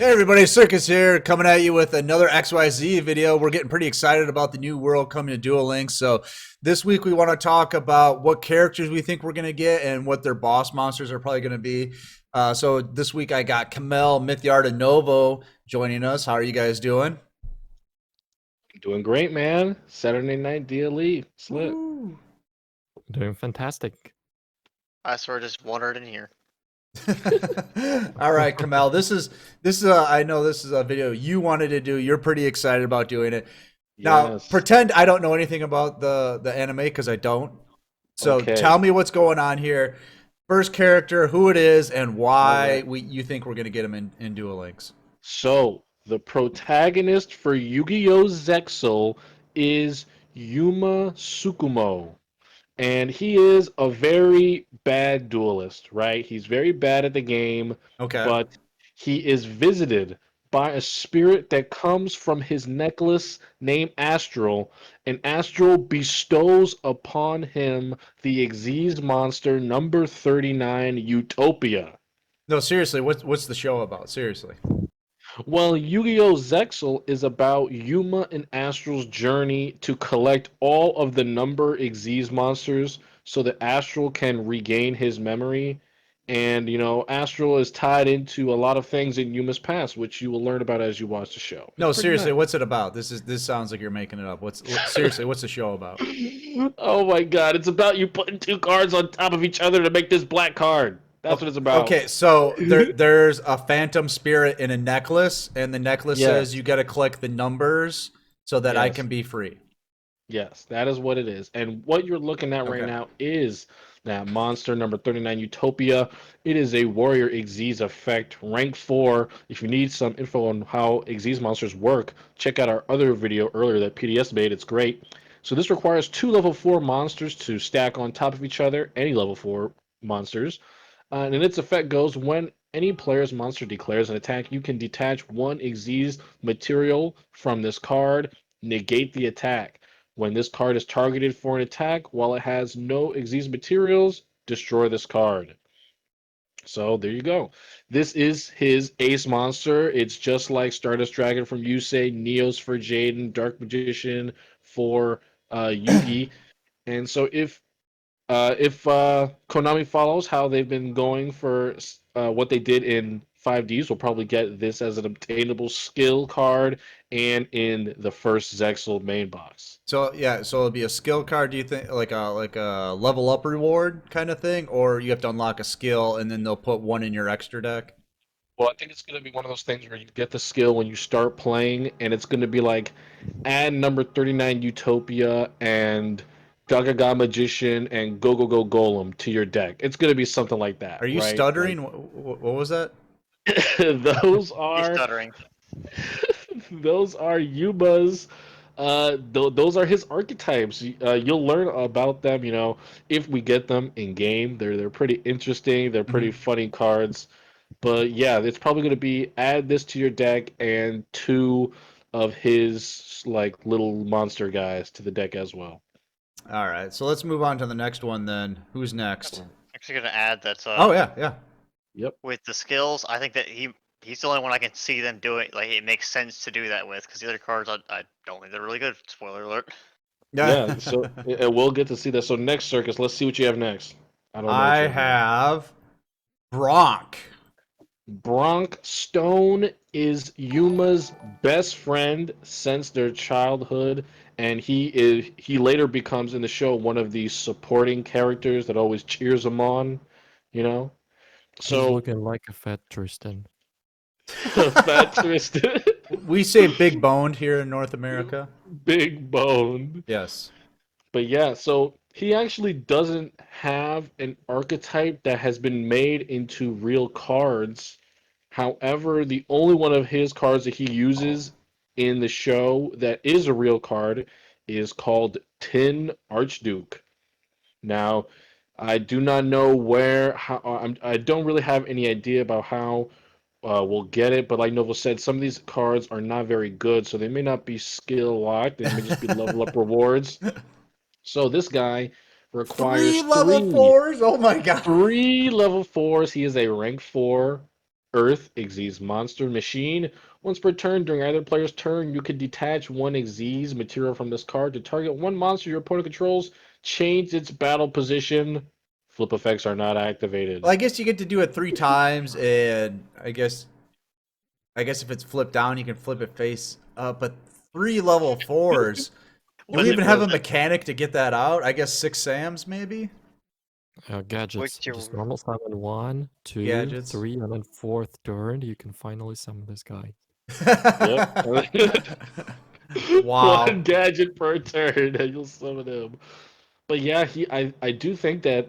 Hey everybody, Circus here, coming at you with another XYZ video. We're getting pretty excited about the new world coming to Duel Links. So this week we want to talk about what characters we think we're going to get and what their boss monsters are probably going to be. So this week I got Kamel, Mythyard, and Novo joining us. How are you guys doing? Doing great, man. Saturday night DLE. Slit. Woo! Doing fantastic. I sort of just wandered in here. All right, Kamel. This is I know this is a video you wanted to do. You're pretty excited about doing it. Now, Yes. pretend I don't know anything about the anime because I don't. So Okay. tell me what's going on here. First character, who it is, and why Alright. you think we're gonna get him in Duel Links. So, the protagonist for Yu-Gi-Oh! Zexal is Yuma Tsukumo. And he is a very bad duelist, right? He's very bad at the game, Okay. but he is visited by a spirit that comes from his necklace named Astral, and Astral bestows upon him the Xyz monster number 39 Utopia. No, seriously, what's the show about? Seriously. Well, Yu-Gi-Oh! Zexal is about Yuma and Astral's journey to collect all of the number Xyz monsters so that Astral can regain his memory. And, Astral is tied into a lot of things in Yuma's past, which you will learn about as you watch the show. It's No, pretty seriously, nice. what's it about? This sounds like you're making it up. Seriously, what's the show about? Oh my god, it's about you putting two cards on top of each other to make this black card. That's what it's about. Okay, so there's a phantom spirit in a necklace, and the necklace says Yes. you got to collect the numbers so that I Yes. can be free. Yes, that is what it is. And what you're looking at right Okay. now is that monster number 39 Utopia. It is a warrior Xyz effect, rank 4. If you need some info on how Xyz monsters work, check out our other video earlier that PDS made. It's great. So this requires two level 4 monsters to stack on top of each other, any level 4 monsters. And its effect goes when any player's monster declares an attack, you can detach one Xyz material from this card, negate the attack. When this card is targeted for an attack, while it has no Xyz materials, destroy this card. So there you go. This is his ace monster. It's just like Stardust Dragon from Yusei, Neos for Jaden, Dark Magician for Yugi. And so if Konami follows how they've been going for what they did in 5Ds, we'll probably get this as an obtainable skill card and in the first Zexal main box. So yeah, so it'll be a skill card. Do you think like a level up reward kind of thing, or you have to unlock a skill and then they'll put one in your extra deck? Well, I think it's going to be one of those things where you get the skill when you start playing, and it's going to be like add number 39 Utopia and Gagaga Magician and Go Go Go Golem to your deck. It's going to be something like that, Are you right? stuttering? What was that? Those He's are stuttering. those are Yuba's. Those are his archetypes. You'll learn about them, if we get them in game. They're pretty interesting. They're pretty Mhm. funny cards. But yeah, it's probably going to be add this to your deck and two of his like little monster guys to the deck as well. All right, so let's move on to the next one then. Who's next? Actually, gonna add that Oh yeah, yeah. Yep. with the skills, I think that he's the only one I can see them doing. Like it makes sense to do that with, because the other cards I don't think they're really good. Spoiler alert. Yeah. So we'll get to see that. So next circus, let's see what you have next. I don't know what I you have next. have Bronk. Bronk Stone is Yuma's best friend since their childhood, and he later becomes in the show one of the supporting characters that always cheers him on, you know. He's So looking like a fat Tristan. fat twisted, We say big boned here in North America. big bone. Yes. But yeah, so he actually doesn't have an archetype that has been made into real cards. However, the only one of his cards that he uses in the show that is a real card is called Tin Archduke. Now, I do not know I don't really have any idea about how we'll get it, but like Novo said, some of these cards are not very good, so they may not be skill locked. They may just be level up rewards. So this guy Three requires level fours? Oh my god. three level fours. He is a rank 4 Earth Xyz monster machine. Once per turn, during either player's turn, you can detach one Xyz material from this card to target one monster your opponent controls, change its battle position. Flip effects are not activated. Well, I guess you get to do it 3 times, and I guess if it's flipped down, you can flip it face up. But 3 level 4s. Do Was we it even have a was it mechanic to get that out? I guess 6 Sams maybe. Gadgets. Which you- Just normal summon 1, 2, Gadgets. 3, and then 4th turn, you can finally summon this guy. Yep. Wow. One gadget per turn, and you'll summon him. But yeah, I do think that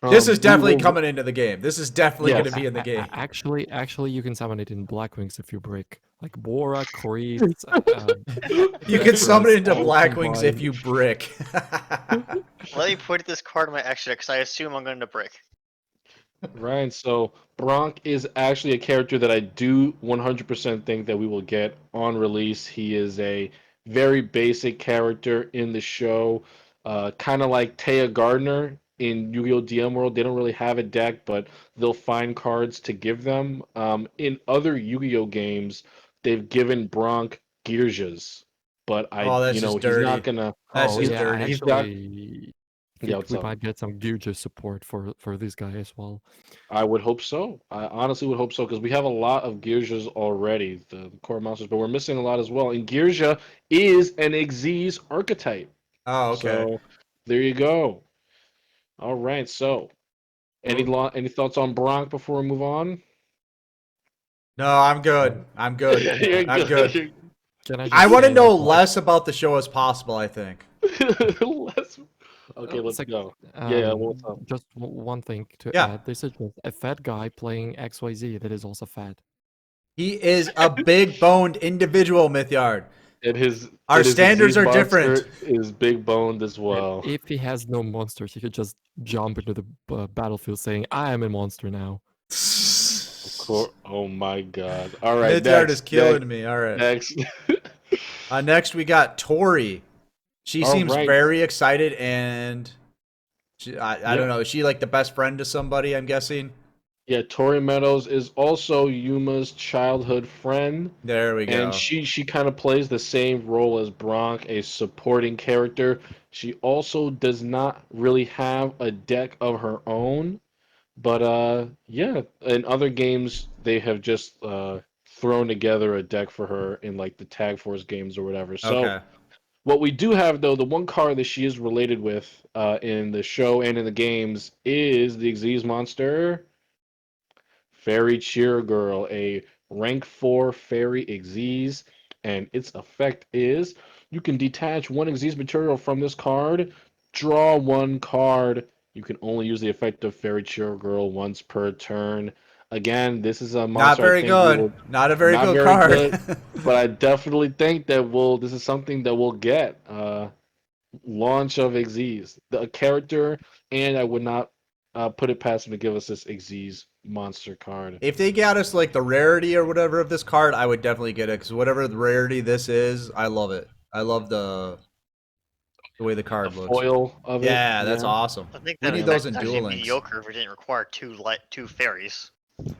This is we definitely will- coming into the game. This is definitely Yes. going to be in the game. Actually, you can summon it in Blackwings if you break. Like Bora, Creed. You can summon it into all Blackwings if combined. you brick. Let me put this card in my extra because I assume I'm going to brick. Right, so Bronk is actually a character that I do 100% think that we will get on release. He is a very basic character in the show, kind of like Taya Gardner in Yu-Gi-Oh! DM World. They don't really have a deck, but they'll find cards to give them. In other Yu-Gi-Oh! Games, they've given Bronk Gearjas, but Oh, that's just he's dirty. not gonna. That's Oh just yeah, I dirty. He's not. actually Yeah, think what's we up? might get some Gyujo support for this guy as well. I would hope so. I honestly would hope so because we have a lot of Gearjas already, the core monsters, but we're missing a lot as well. And Gearja is an Xyz archetype. Oh, okay. So there you go. All right. So any thoughts on Bronk before we move on? No, I'm good. I'm good. You're I'm good. You're- Can I just I want to say know that, less about the show as possible, I think. Let's- Okay, let's like, go. Yeah, what's up? just one thing to Yeah. add. This is just a fat guy playing XYZ that is also fat. He is a big boned individual, Mythyard. And his Our and his standards Xyz are monster different. is big boned as well. If he has no monsters, he could just jump into the battlefield saying, "I am a monster now." Oh my god. All right, Mythyard is next. killing me. All right. Next. Next, we got Tori. She All seems right. very excited, and I don't Yeah. know. Is she like the best friend to somebody? I'm guessing. Yeah, Tori Meadows is also Yuma's childhood friend, There we and go. she kind of plays the same role as Bronk, a supporting character. She also does not really have a deck of her own, but yeah, in other games they have just thrown together a deck for her in like the Tag Force games or whatever. So Okay. what we do have, though, the one card that she is related with in the show and in the games is the Xyz monster, Fairy Cheer Girl, a rank 4 Fairy Xyz, and its effect is you can detach one Xyz material from this card, draw one card. You can only use the effect of Fairy Cheer Girl once per turn. Again, this is a Not monster I very think we good. will Not a very not good very card. good, but I definitely think that this is something that we'll get. Launch of Xyz, the character, and I would not put it past him to give us this Xyz monster card. If they got us like the rarity or whatever of this card, I would definitely get it because whatever the rarity this is, I love it. I love the way the The card looks. foil of it. Yeah, that's awesome. I think We that need effect those in is Duel actually Links. mediocre if it didn't require two fairies.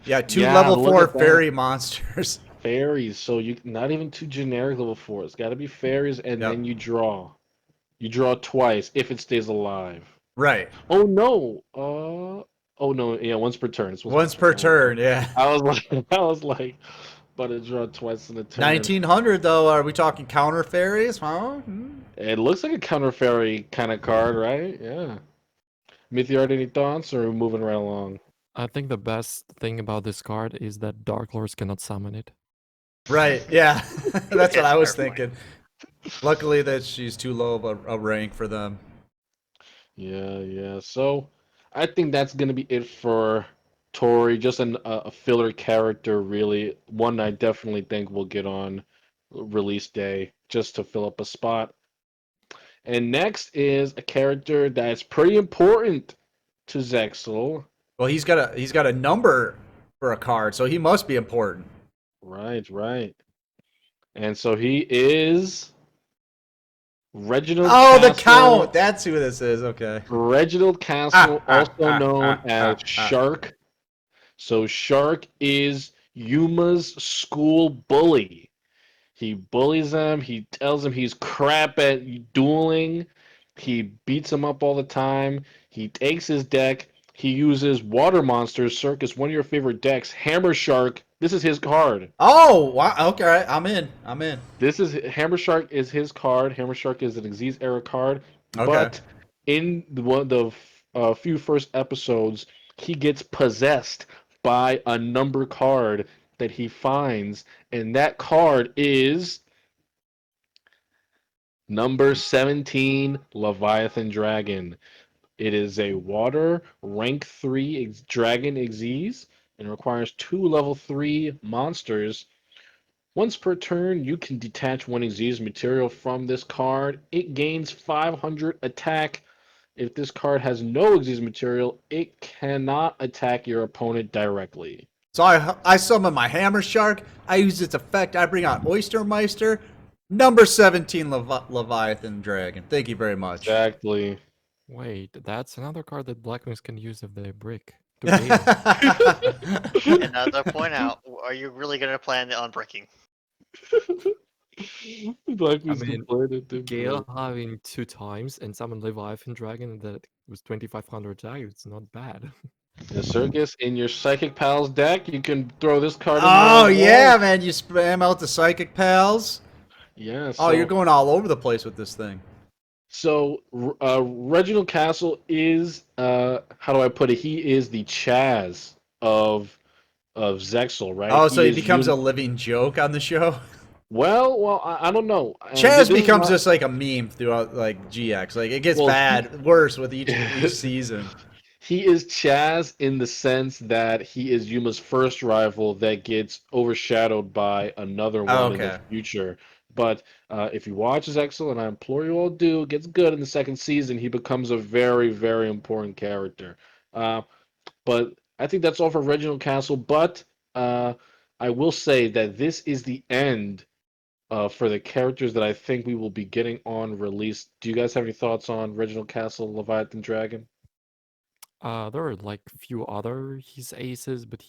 Yeah, two Yeah, level look 4 at that. fairy monsters. Fairies, so you not even two generic level 4s. It's got to be fairies, and Yep. then you draw. You draw twice if it stays alive. Right. Oh no. Oh no. Yeah, once per turn. It's Once per turn, yeah. I was like, I was like, but it draw twice in a turn. 1900 though, are we talking counter fairies? Huh? Hmm. It looks like a counter fairy kind of card, right? Yeah. Mythiard, any thoughts, or are we moving right along? I think the best thing about this card is that Dark Lords cannot summon it. Right, yeah. That's what I was Fair point. thinking. Luckily that she's too low of a rank for them. Yeah, yeah. So I think that's gonna be it for Tori. Just a filler character, really. One I definitely think will get on release day just to fill up a spot. And next is a character that's pretty important to Zexel. Well, he's got a number for a card, so he must be important. Right, right. And so he is Reginald Oh, the Castle. count. That's who this is. Okay. Reginald Castle, also ah, known ah, as ah. Shark. So Shark is Yuma's school bully. He bullies him. He tells him he's crap at dueling. He beats him up all the time. He takes his deck. He uses Water Monsters Circus, one of your favorite decks. Hammer Shark. This is his card. Oh, wow. Okay, I'm in. I'm in. This is Hammer Shark is his card. Hammer Shark is an Xyz era card, Okay. but in one of the few first episodes, he gets possessed by a number card that he finds, and that card is number 17, Leviathan Dragon. It is a water rank 3 dragon Xyz and requires 2 level 3 monsters. Once per turn, you can detach one Xyz material from this card. It gains 500 attack. If this card has no Xyz material, it cannot attack your opponent directly. So I summon my Hammer Shark. I use its effect. I bring out Oystermeister. Number 17 Leviathan Dragon. Thank you very much. Exactly. Wait, that's another card that Black Wings can use if they brick to Gale. And to point out, are you really going to plan on breaking? Black I was mean, complaining to Gale having 2 times and summon Leviathan Dragon that was 2500 attack, it's not bad. the circus in your Psychic Pals deck. You can throw this card in Oh, there as yeah, well. man. You spam out the Psychic Pals. Yeah. Oh, you're going all over the place with this thing. So Reginald Castle is how do I put it? He is the Chaz of Zexal, right? Oh, so he is becomes a living joke on the show? well, I don't know. Chaz This is becomes not- just like a meme throughout like GX. Like it gets Well, bad, worse with each season. He is Chaz in the sense that he is Yuma's first rival that gets overshadowed by another one in the Okay. future. But if you watch Zexal, and I implore you all do, gets good in the second season, he becomes a very, very important character. But I think that's all for Reginald Castle. But I will say that this is the end for the characters that I think we will be getting on release. Do you guys have any thoughts on Reginald Castle, Leviathan Dragon? There are like a few other his aces, but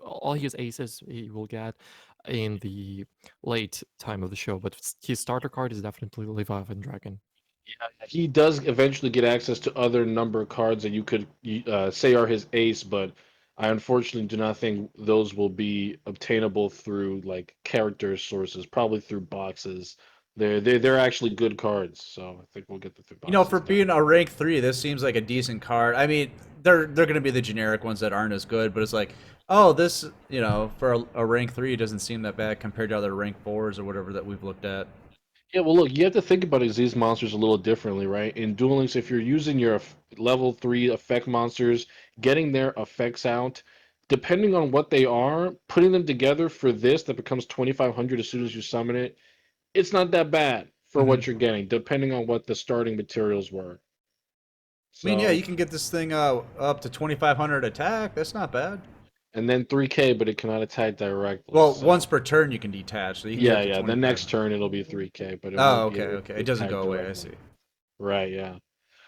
all his aces he will get in the late time of the show. But his starter card is definitely Leviathan Dragon. Yeah, he does eventually get access to other number cards that you could say are his ace, but I unfortunately do not think those will be obtainable through like character sources, probably through boxes. They're actually good cards, so I think we'll get the through You know, boxes for done. being a rank 3, this seems like a decent card. I mean, they're going to be the generic ones that aren't as good, but it's like, oh, this, you know, for a rank 3 doesn't seem that bad compared to other rank 4s or whatever that we've looked at. Yeah, well, look, you have to think about these monsters a little differently, right? In Duel Links, if you're using your level 3 effect monsters, getting their effects out, depending on what they are, putting them together for this that becomes 2,500 as soon as you summon it, it's not that bad for Mhm. what you're getting, depending on what the starting materials were. I mean, yeah, So, you can get this thing up to 2,500 attack. That's not bad. and then 3K, but it cannot attack directly. Well, So, once per turn you can detach, so you can get yeah, up to yeah. The 25. next turn it'll be 3K, but it Oh, won't be okay, able okay. to It doesn't attack go away. I directly. see. Right, yeah.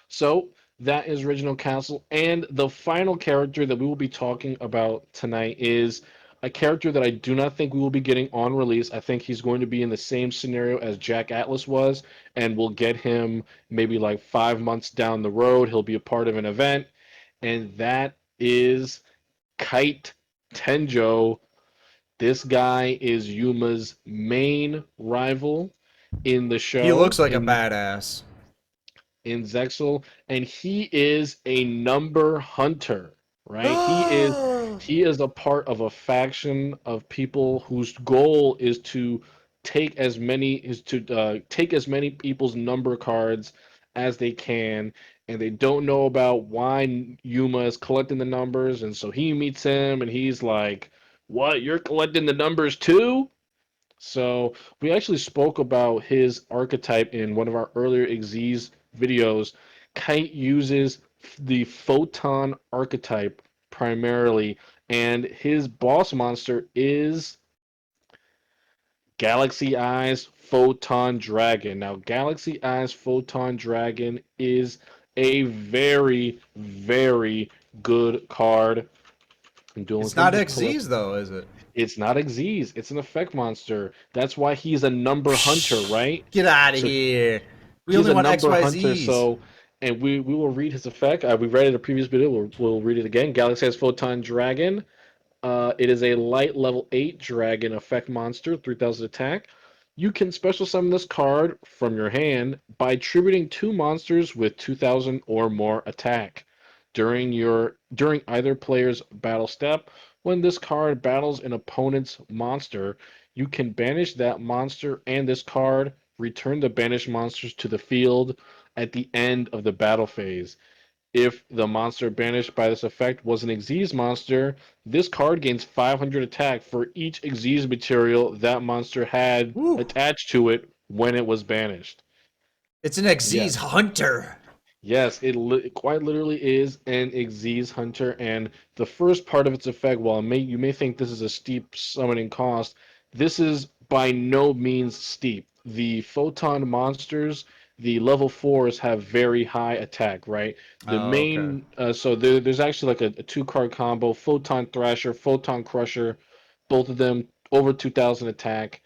So that is Reginald Castle. And the final character that we will be talking about tonight is a character that I do not think we will be getting on release. I think he's going to be in the same scenario as Jack Atlas was, and we'll get him maybe like 5 months down the road. He'll be a part of an event, and that is Kite Tenjo. This guy is Yuma's main rival in the He show. looks like a badass. In Zexal, and he is a number hunter, right? He is a part of a faction of people whose goal is to take as many people's number cards as they can, and they don't know about why Yuma is collecting the numbers, and so he meets him, and he's like, "What? You're collecting the numbers too?" So we actually spoke about his archetype in one of our earlier Xyz videos. Kite uses the photon archetype primarily, and his boss monster is Galaxy Eyes Photon Dragon. Now, Galaxy Eyes Photon Dragon is a very, very good card. in Duel It's Links. Let me not just pull up. XZs though, is it? It's not Xyz. It's an effect monster. That's why he's a number hunter, right? Get out of So here. We he's only a want number hunter. XYZs. So, and we will read his effect. We read it in a previous video. We'll read it again. Galaxy has Photon Dragon. It is a light level 8 dragon effect monster, 3000 attack. You can special summon this card from your hand by attributing 2 monsters with 2000 or more attack during either player's battle step. When this card battles an opponent's monster, you can banish that monster and this card, return the banished monsters to the field at the end of the battle phase. If the monster banished by this effect was an Xyz monster, this card gains 500 attack for each Xyz material that monster had Woo. attached to it when it was banished. It's an XZ's Yes. hunter. Yes, it quite literally is an Xyz hunter, and the first part of its effect, while you may think this is a steep summoning cost, this is by no means steep. The photon monsters, the level 4s have very high attack, right? The Oh, okay. main, so there's actually like a 2-card combo, Photon Thrasher, Photon Crusher, both of them over 2000 attack,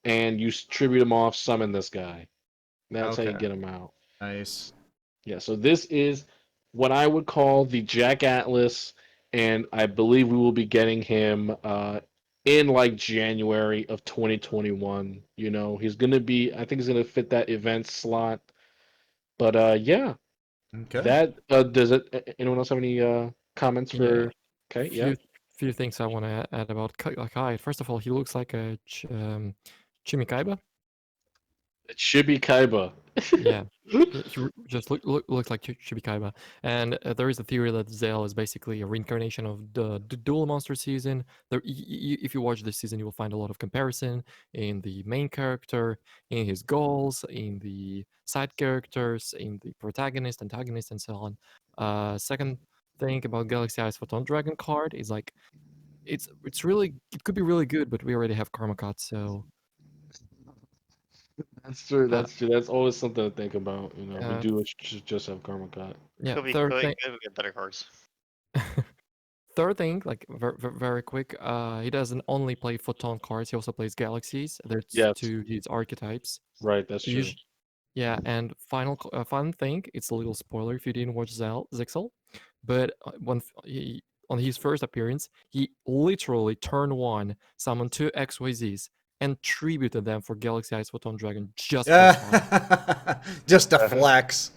and you tribute them off, summon this guy. That's how you Okay. get him out. Nice. Yeah, so this is what I would call the Jack Atlas, and I believe we will be getting him in like January of 2021. You know, I think he's gonna fit that event slot. But yeah, Okay. does anyone else have any comments Yeah, for? Okay, yeah, few things I want to add about Kai. First of all, he looks like a Chimikaiba. it should be Kaiba. Yeah, just looks like Chibikaiba. And there is a theory that Zell is basically a reincarnation of the Duel Monster season. If you watch this season, you will find a lot of comparison in the main character, in his goals, in the side characters, in the protagonist, antagonist, and so on. Second thing about Galaxy Eyes Photon Dragon card is like it could be really good, but we already have Karma Cut, so That's true. uh, That's true. That's always something to think about. You know, we uh, do just have Karma Cut. yeah. Could be Third good. thing. Could get better cards. Third thing, like very quick, he doesn't only play photon cards. He also plays galaxies. There's Yes, two his archetypes. right. That's true. Yeah, and fun thing, it's a little spoiler if you didn't watch Zixel, but on his first appearance, he literally turn one, summoned 2 XYZs, and tributed them for Galaxy Eyes Photon Dragon just for fun. Just a flex.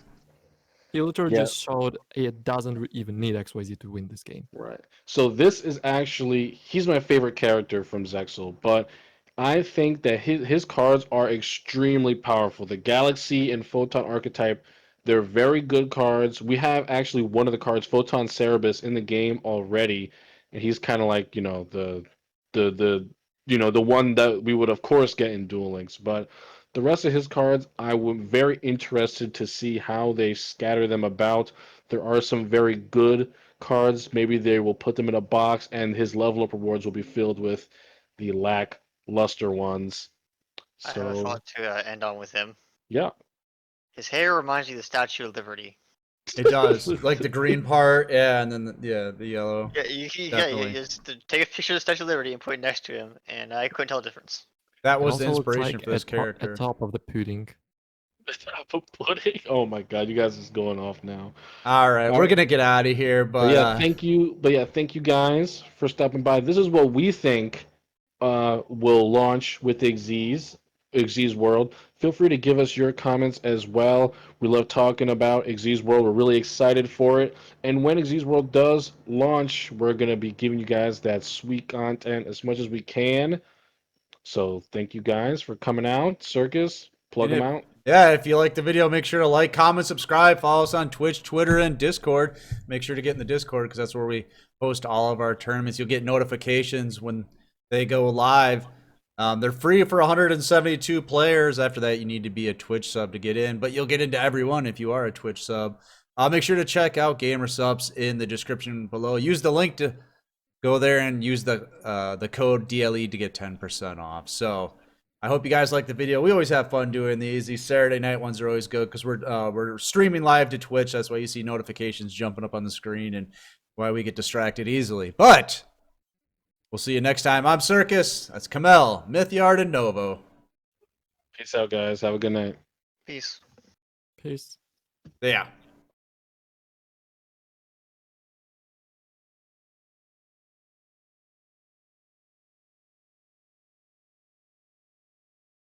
He literally Yeah. just showed it doesn't even need XYZ to win this game. Right. So this is actually he's my favorite character from Zexal, but I think that his cards are extremely powerful. The Galaxy and Photon archetype, they're very good cards. We have actually one of the cards, Photon Cerebus, in the game already, and he's kind of like, the the one that we would of course get in Duel Links, but the rest of his cards, I am very interested to see how they scatter them about. There are some very good cards. Maybe they will put them in a box, and his level up rewards will be filled with the lackluster ones. I have a So thought to end on with him. yeah, His hair reminds you of the Statue of Liberty. It does. Like the green part, yeah, and then the yellow. Yeah, you Definitely. just take a picture of the Statue of Liberty and put it next to him, and I couldn't tell the difference. That It was the also looks inspiration like for this character. at top of the pudding. pudding. Oh my God, you guys is going off now. All right, All we're right. gonna get out of here, But but yeah, thank you. But yeah, thank you guys for stopping by. This is what we think will launch with Xyz World. Feel free to give us your comments as well. We love talking about Xyz World. We're really excited for it. And when Xyz World does launch, we're gonna be giving you guys that sweet content as much as we can. So thank you guys for coming out. Circus, plug them out. yeah, if you like the video, make sure to like, comment, subscribe, follow us on Twitch, Twitter, and Discord. Make sure to get in the Discord because that's where we post all of our tournaments. You'll get notifications when they go live. They're free for 172 players. After that, you need to be a Twitch sub to get in, but you'll get into every one if you are a Twitch sub. Make sure to check out Gamersupps in the description below. Use the link to go there and use the code DLE to get 10% off. So I hope you guys like the video. We always have fun doing these. These Saturday night ones are always good because we're streaming live to Twitch. That's why you see notifications jumping up on the screen and why we get distracted easily. But We'll see you next time. I'm Circus. That's Kamel, Mythyard, and Novo. Peace out, guys. Have a good night. Peace. Peace. Yeah.